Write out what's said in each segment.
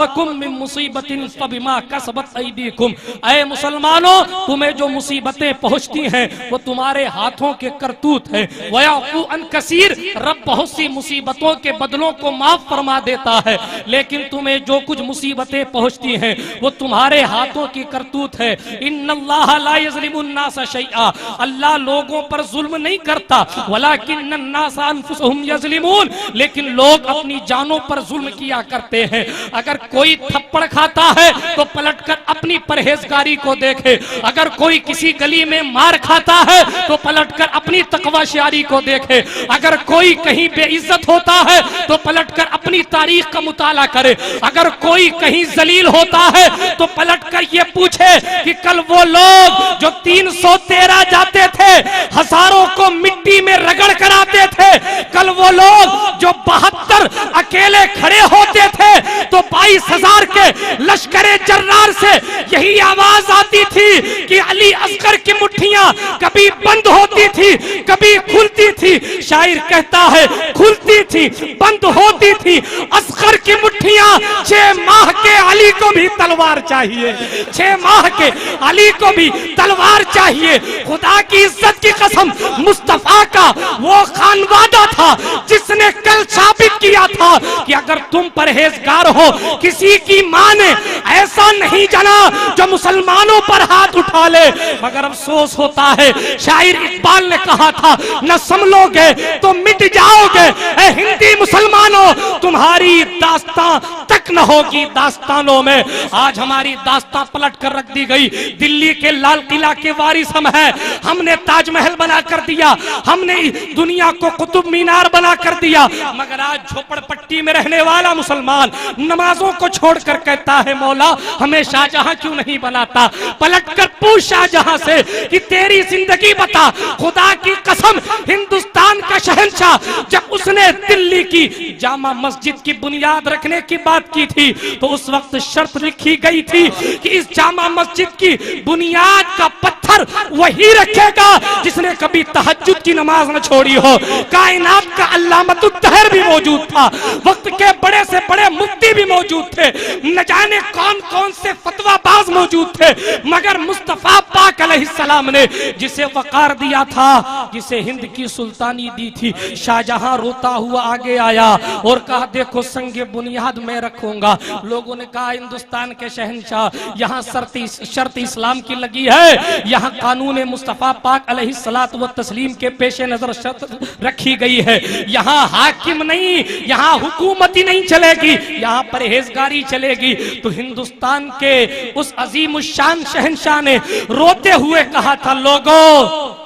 मुसीबतिन फबिमा कसबत ऐदीकुम, ऐ मुसलमानों तुम्हें जो मुसीबतें पहुंचती हैं वो तुम्हारे हाथों के करतूत है। वयाफू अन कसीर, रब बहुत सी मुसीबतों के बदलों को माफ फरमा देता है, लेकिन तुम्हें जो कुछ मुसीबतें पहुंचती हैं वो तुम्हारे हाथों की करतूत है। इन्नल्लाह ला यज़लिमुन नास शैआ, अल्लाह लोगों पर जुल्म नहीं करता, वलाकिन्न नास अनफुसहुम यज़लिमून, लेकिन लोग अपनी जानों पर जुल्म किया करते हैं। अगर कोई थप्पड़ खाता है तो पलटकर अपनी परहेजगारी को देखे, अगर कोई किसी गली में मार खाता है तो पलटकर अपनी तकवाशारी को देखे, अगर कोई कहीं बेइज्जत होता है तो पलटकर अपनी तारीख का मुताला करे, अगर कोई कहीं जलील होता है तो पलटकर ये पूछे कि कल वो लोग जो 313 जाते थे, हजारों को मिट्टी में रगड़ कर आते थे, कल वो लोग जो 72 अकेले खड़े होते थे तो 22,000 के लश्करे जर्रार से यही आवाज आती थी कि अली असगर की मुट्ठियां कभी बंद होती थी कभी खुलती थी। शायर कहता है खुलती थी बंद होती थी असगर की मुट्ठियां, 6 माह के अली को भी तलवार चाहिए, 6 माह के अली को भी तलवार चाहिए। खुदा की इज्जत की कसम, मुस्तफा का वो खानवादा था जिसने कल साबित किया था कि अगर तुम परहेजगार हो, किसी की मां ने ऐसा नहीं जाना जो मुसलमानों पर हाथ उठा ले। मगर अफसोस होता है, शायर इकबाल ने कहा था न संभलोगे तो मिट जाओगे, ऐ हिंदी मुसलमानों तुम्हारी दास्तां तक न होगी दास्तानों में। आज हमारी दास्तां पलट कर रख दी गई। दिल्ली के लाल किला के वारिस हम हैं, हमने ताजमहल बना कर दिया, हमने दुनिया को कुतुब मीनार बना कर दिया, मगर आज झोपड़पट्टी में रहने वाला मुसलमान नमाजों को छोड़कर कहता है मौला हमें शाहजहां क्यों नहीं बनाता। पलटकर पूछ शाहजहां से कि तेरी जिंदगी बता। खुदा की कसम, हिंदुस्तान का शहंशाह जब उसने दिल्ली की जामा मस्जिद की बुनियाद रखने की बात की थी तो उस वक्त शर्त लिखी गई थी कि इस जामा मस्जिद की बुनियाद का पत्थर वही रखेगा जिसने कभी तहज्जुद की नमाज न छोड़ी हो। कायनात का अल्लामतुत्तहर भी मौजूद था, वक्त के बड़े से बड़े मुफ्ती भी मौजूद थे, न जाने कौन कौन से फतवाबाज मौजूद थे, मगर मुस्तफा पाक अलैहिस्सलाम ने जिसे वकार दिया था, जिसे हिंद की सुल्तानी दी थी, शाहजहां रोता हुआ आगे आया और कहा देखो संगे बुनियाद मैं रखूंगा। लोगों ने कहा हिंदुस्तान के शहंशाह, यहाँ शर्त इस्लाम की लगी है, यहाँ कानून मुस्तफा पाक अलैहिस्सलातु व तस्लीम के पेश नजर शर्त रखी गई है, यहाँ हाकिम नहीं, यहाँ हुकूमत ही नहीं चलेगी, यहाँ परहेजगारी चलेगी। तो हिंदुस्तान के उस अजीम शान शहंशाह ने रोते हुए कहा था लोगों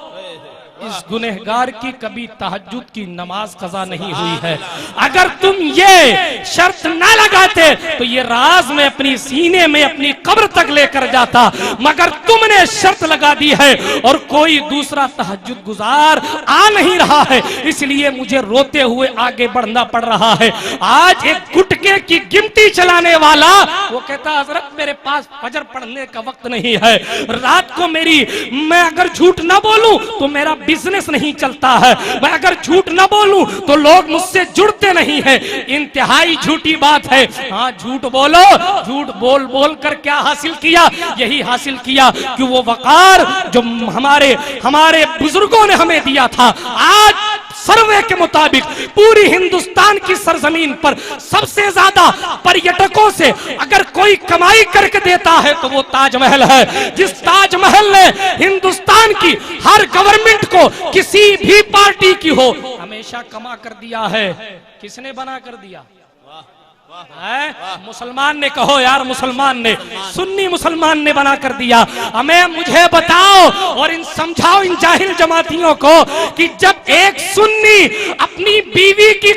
इस गुनहगार की कभी तहज्जुद की नमाज कज़ा नहीं हुई है। अगर तुम ये शर्त ना लगाते तो ये राज में अपनी सीने में अपनी कब्र तक लेकर जाता, मगर तुमने शर्त लगा दी है और कोई दूसरा तहज्जुद गुजार आ नहीं रहा है, इसलिए मुझे रोते हुए आगे बढ़ना पड़ रहा है। आज एक गुटके की गिनती चलाने वाला वो कहता हजरत मेरे पास फजर पढ़ने का वक्त नहीं है, रात को मैं अगर झूठ ना बोलूं तो मेरा बिजनेस नहीं चलता है, मैं अगर झूठ ना बोलूं तो लोग मुझसे जुड़ते नहीं हैं। इंतहाई झूठी बात है। हाँ झूठ बोलो, झूठ बोल बोल कर क्या हासिल किया? यही हासिल किया कि वो वकार जो हमारे बुजुर्गों ने हमें दिया था। आज सर्वे के मुताबिक पूरी हिंदुस्तान की सरजमीन पर सबसे ज्यादा पर्यटकों से अगर कोई कमाई करके देता है तो वो ताजमहल है। जिस ताजमहल ने हिंदुस्तान की हर गवर्नमेंट को किसी भी पार्टी की हो हमेशा कमा कर दिया है। किसने बना कर दिया? मुसलमान ने, कहो यार मुसलमान ने, सुन्नी मुसलमान ने बना कर दिया। हमें मुझे बताओ और समझाओ इन जाहिल जमातियों को कि जब एक सुन्नी अपनी बीवी की